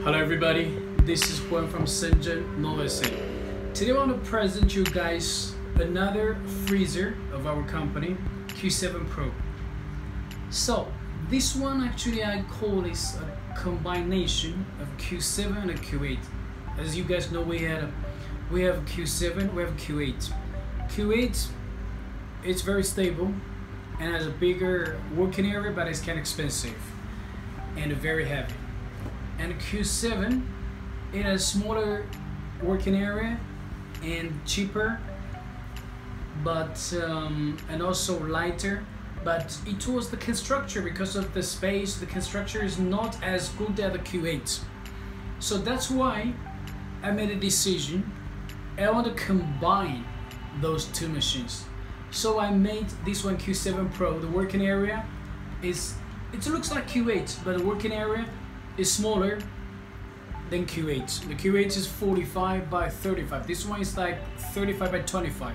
Hello everybody, this is Juan from Novecel. Today I want to present you guys another freezer of our company, Q7 Pro. So this one actually I call this a combination of Q7 and Q8. As you guys know, we have Q7, we have Q8. Q8, it's very stable and has a bigger working area, but it's kind of expensive and very heavy. And Q7, it has smaller working area and cheaper, but and also lighter. But it was the construction, because of the space, the construction is not as good as the Q8. So that's why I made a decision. I want to combine those two machines. So I made this one Q7 Pro. The working area is, it looks like Q8, but the working area is smaller than Q8. The Q8 is 45 by 35. This one is like 35 by 25,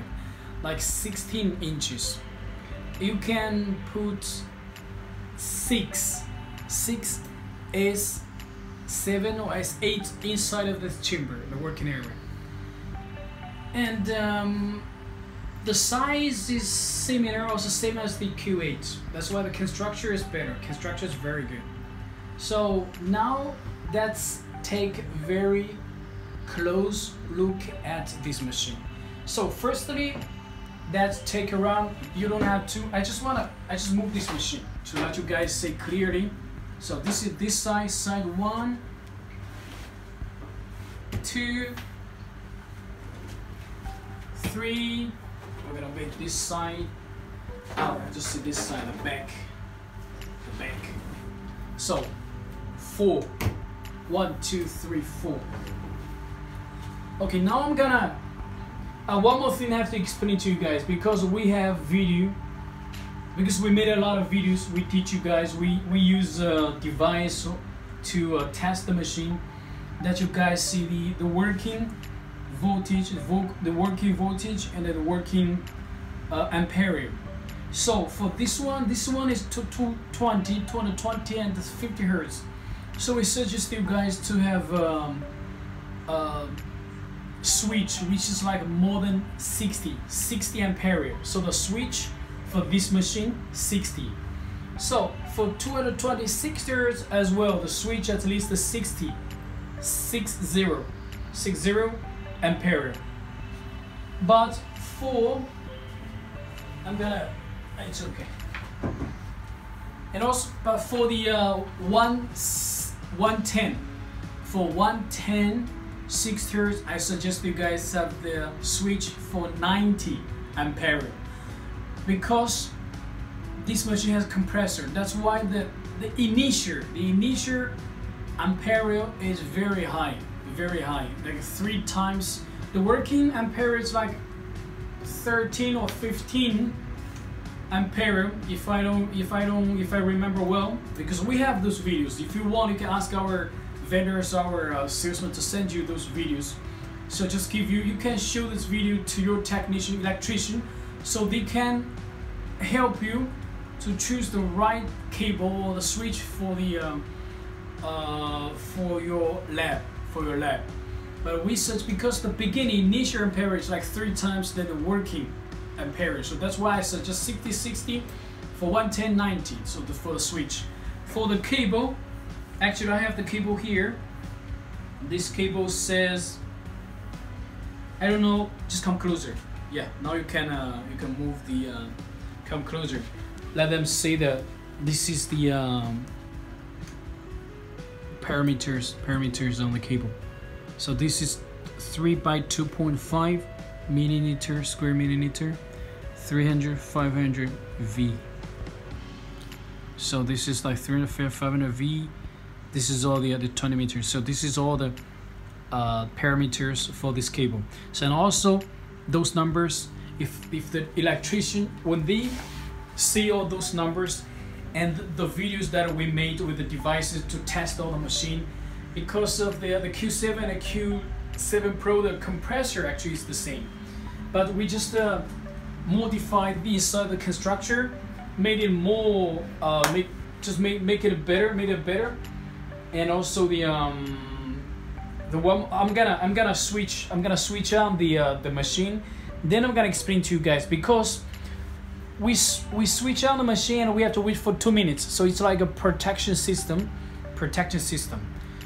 like 16 inches. You can put six S7 or S8 inside of this chamber, the working area. And the size is similar, also same as the Q8. That's why the construction is better. Construction is very good. So now let's take very close look at this machine. So firstly, let's take around. You don't have to. I just move this machine to let you guys see clearly. So this is this side, side 1, 2, 3. We're gonna make this side. Oh, just see this side, the back. So 4. 1, 2, 3, 4. Okay, now I'm gonna one more thing I have to explain to you guys, because we have video, because we made a lot of videos. We teach you guys, we use a device to test the machine, that you guys see the working voltage, the working voltage, and then the working ampere. So for this one is 220 and 50 hertz. So we suggest you guys to have a switch which is like more than 60 ampere. So the switch for this machine 60. So for 226 hertz as well, the switch at least the 60 ampere. But for it's okay. And also, but for the 110, for 110 6 hertz, I suggest you guys have the switch for 90 ampere, because this machine has compressor. That's why the initial ampere is very high, like 3 times. The working ampere is like 13 or 15 ampere, if I remember well, because we have those videos. If you want, you can ask our vendors, our salesman to send you those videos. So just you can show this video to your technician, electrician, so they can help you to choose the right cable or the switch for the for your lab. But we search, because the beginning initial ampere is like 3 times than the working ampere. So that's why I suggest 60 for 110 90. So for the switch. For the cable, actually I have the cable here. This cable says, I don't know, just come closer. Yeah, now you can move the come closer. Let them see that this is the parameters on the cable. So this is 3 by 2.5 millimeter, square millimeter, 300 500 V. So this is like 300 500 V. This is all the other 20 meters. So this is all the parameters for this cable. So, and also those numbers, if the electrician, when they see all those numbers and the videos that we made with the devices to test all the machine, because of the Q7 and Q7 Pro, the compressor actually is the same, but we just modified the inside the construction, made it more, make it better, and also the The one I'm gonna switch on the machine. Then I'm gonna explain to you guys, because we switch on the machine and we have to wait for 2 minutes. So it's like a protection system.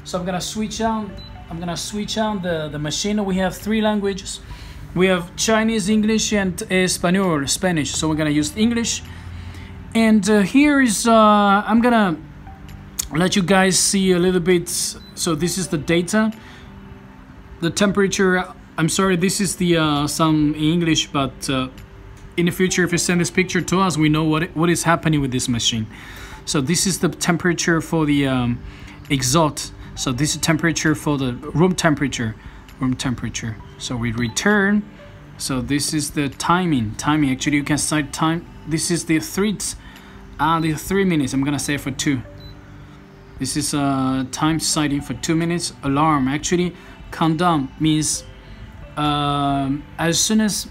So I'm gonna switch on the machine. We have 3 languages. We have Chinese, English, and Spanish. So we're gonna use English. And here is I'm gonna let you guys see a little bit. So this is the data, the temperature. I'm sorry, this is the some English, but in the future, if you send this picture to us, we know what is happening with this machine. So this is the temperature for the exhaust. So this is temperature for the room temperature. So we return. So this is the timing. Actually, you can set time. This is the 3 minutes. I'm gonna say for 2. This is time sighting for 2 minutes. Alarm. Actually, countdown means as soon as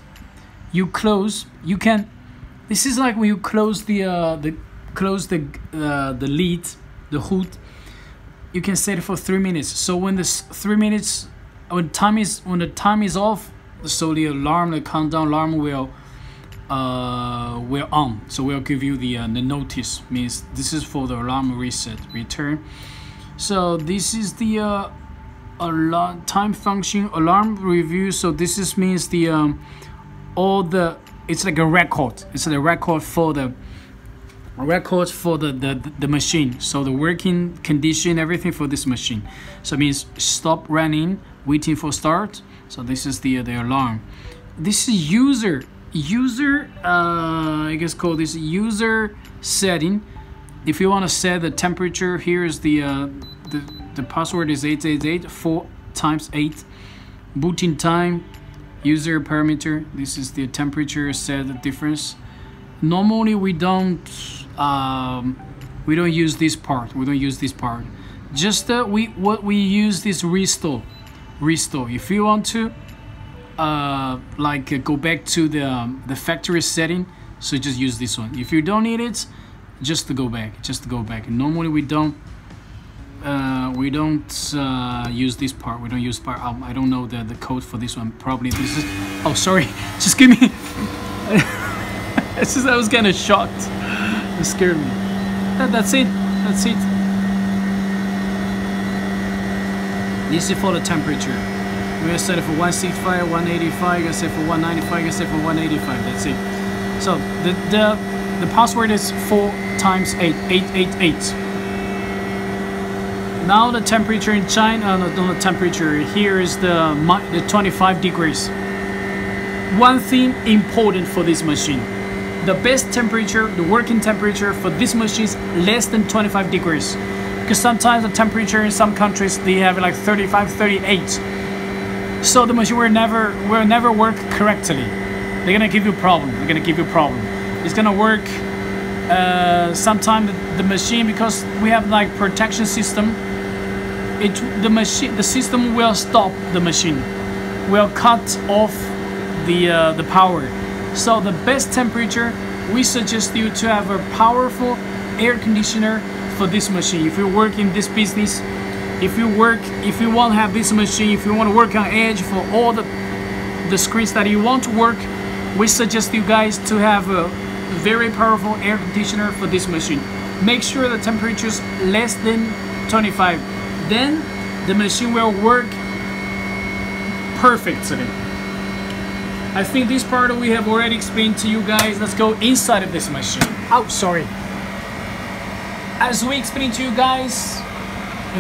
you close, you can. This is like when you close the lid, the hood. You can set it for 3 minutes. So when this 3 minutes, when the time is off, so the alarm, the countdown alarm will on. So we'll give you the notice. Means this is for the alarm reset return. So this is the alarm time function alarm review. So this is means the it's like a record. It's a record for the machine. So the working condition, everything for this machine. So it means stop running, waiting for start. So this is the alarm. This is user I guess call this user setting. If you want to set the temperature, here is the password is 888 4 times 8. Booting time, user parameter. This is the temperature set the difference. Normally we don't use this part. Just we use this restore. If you want to go back to the factory setting, so just use this one. If you don't need it, just to go back. Normally we don't use this part. We don't use part. I don't know the code for this one. Probably this is. Oh, sorry. Just give me. I was kind of shocked. It scared me. That's it. This is for the temperature. We're gonna set it for 165, 185. Gonna set for 195. Gonna set for 185. That's it. So the password is 4 times 8, 888. Now the temperature in China. The temperature here is the 25 degrees. One thing important for this machine. The best temperature, the working temperature for this machine is less than 25 degrees. Because sometimes the temperature in some countries, they have like 35, 38. So the machine will never work correctly. They're gonna give you problem. It's gonna work sometime the machine, because we have like protection system. The system will stop the machine, will cut off the power. So the best temperature, we suggest you to have a powerful air conditioner for this machine. If you work in this business, if you want to have this machine, if you want to work on edge for all the screens that you want to work, we suggest you guys to have a very powerful air conditioner for this machine. Make sure the temperature is less than 25. Then the machine will work perfectly. I think this part we have already explained to you guys. Let's go inside of this machine. Oh, sorry. As we explained to you guys,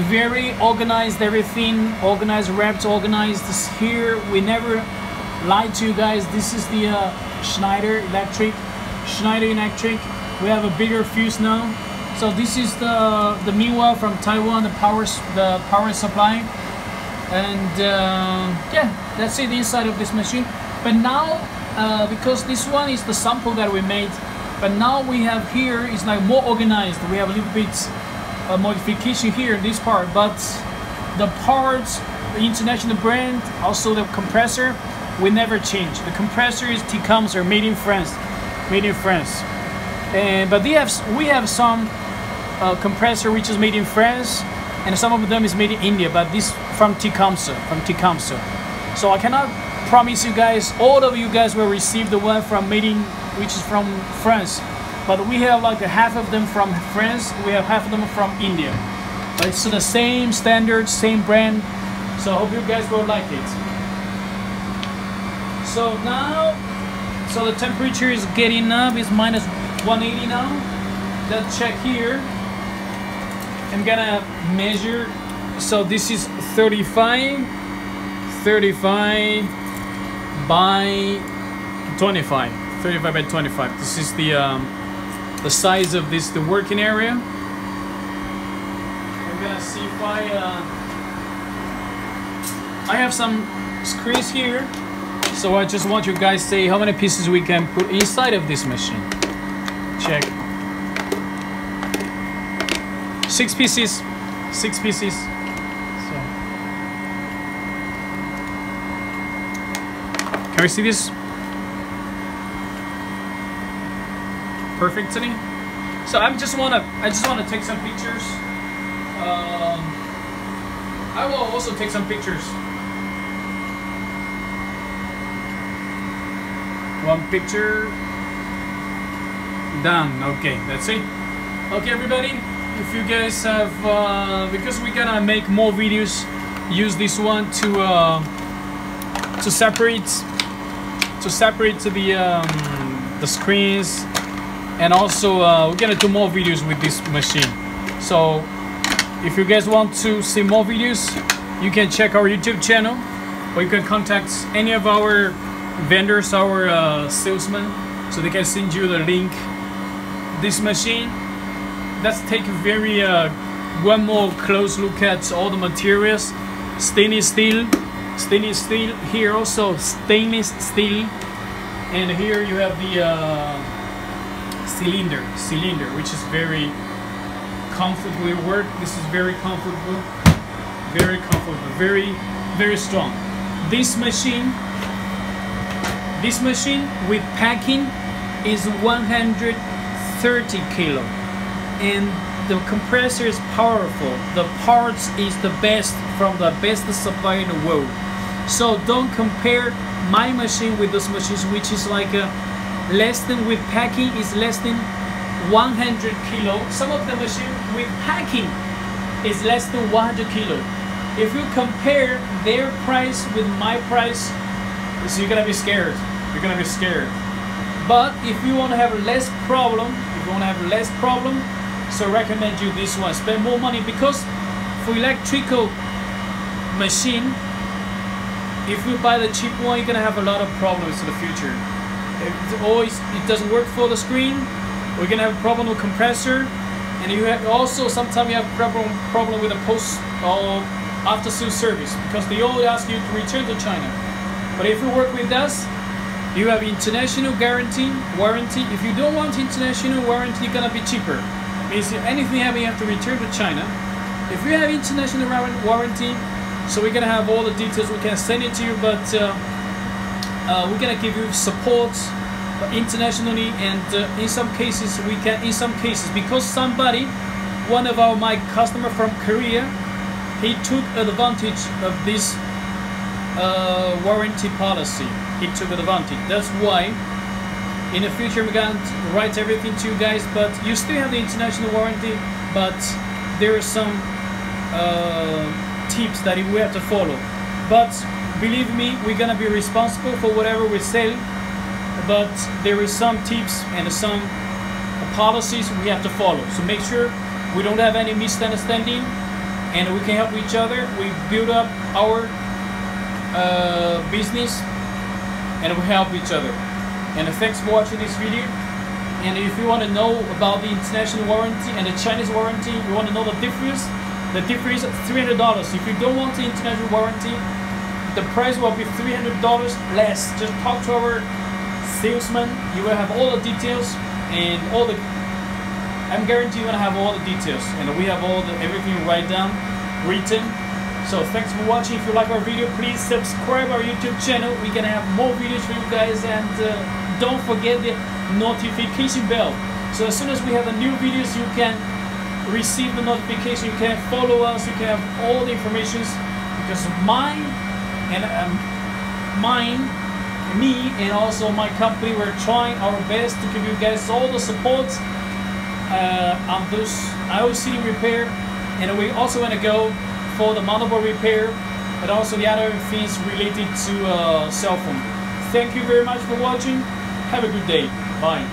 very organized, everything organized, wrapped, organized. This here, we never lied to you guys. This is the Schneider Electric. We have a bigger fuse now. So this is the Miwa from Taiwan, the power supply. And yeah, that's it inside of this machine. But now, because this one is the sample that we made, but now we have here is like more organized. We have a little bit modification here in this part, but the parts, the international brand, also the compressor, we never change. The compressor is T-Coms are made in France, but we have some compressor which is made in France, and some of them is made in India, but this from Tecumseh, So I cannot promise you guys, all of you guys will receive the one from which is from France. But we have like a half of them from France, we have half of them from India. But it's the same standard, same brand. So I hope you guys will like it. So now, so the temperature is getting up, it's minus 180 now. Let's check here. I'm gonna measure. So this is 35 by 25. 35 by 25. This is the size of this, the working area. I'm gonna see if I have some screens here. So I just want you guys to say how many pieces we can put inside of this machine. Check. 6 pieces. 6 pieces. So can we see this? Perfectly. So I just wanna take some pictures. I will also take some pictures. One picture. Done. Okay, that's it. Okay, everybody. If you guys have, because we're gonna make more videos, use this one to separate the screens, and also we're gonna do more videos with this machine. So if you guys want to see more videos, you can check our YouTube channel, or you can contact any of our vendors, our salesmen, so they can send you the link. This machine, let's take a very one more close look at all the materials. Stainless steel here, also stainless steel, and here you have the cylinder, which is very comfortable to work. This is very comfortable, very strong. This machine with packing is 130 kilo, and the compressor is powerful. The parts is the best from the best supplier in the world. So don't compare my machine with those machines, which is like less than, with packing is less than 100 kilo. Some of the machine with packing is less than 100 kilo. If you compare their price with my price, so you're gonna be scared. But if you want to have less problem, so I recommend you this one. Spend more money, because for electrical machine, if you buy the cheap one, you're gonna have a lot of problems in the future. It doesn't work for the screen. We're gonna have a problem with compressor, and you have also sometimes you have problem with the post or after sales service, because they always ask you to return to China. But if you work with us, you have international warranty. If you don't want international warranty, it's gonna be cheaper. Means if anything happens, you have to return to China. If you have international warranty, so we're gonna have all the details. We can send it to you, but we're gonna give you support internationally, and in some cases because one of my customer from Korea, he took advantage of this warranty policy. He took advantage. That's why in the future we're gonna write everything to you guys, but you still have the international warranty, but there are some tips that we have to follow. But believe me, we're gonna be responsible for whatever we sell, but there is some tips and some policies we have to follow. So make sure we don't have any misunderstanding, and we can help each other. We build up our business, and we help each other. And thanks for watching this video. And if you want to know about the international warranty and the Chinese warranty, you want to know the difference is $300. If you don't want the international warranty, the price will be $300 less. Just talk to our salesman. You will have all the details, and I'm guaranteed you're gonna have all the details, and we have everything written. So thanks for watching. If you like our video, please subscribe our YouTube channel. We're gonna have more videos for you guys, and don't forget the notification bell. So as soon as we have the new videos, you can receive the notification. You can follow us. You can have all the informations, because me and also my company, we're trying our best to give you guys all the support on this IOC repair, and we also want to go for the motherboard repair, but also the other things related to cell phone. Thank you very much for watching. Have a good day. Bye.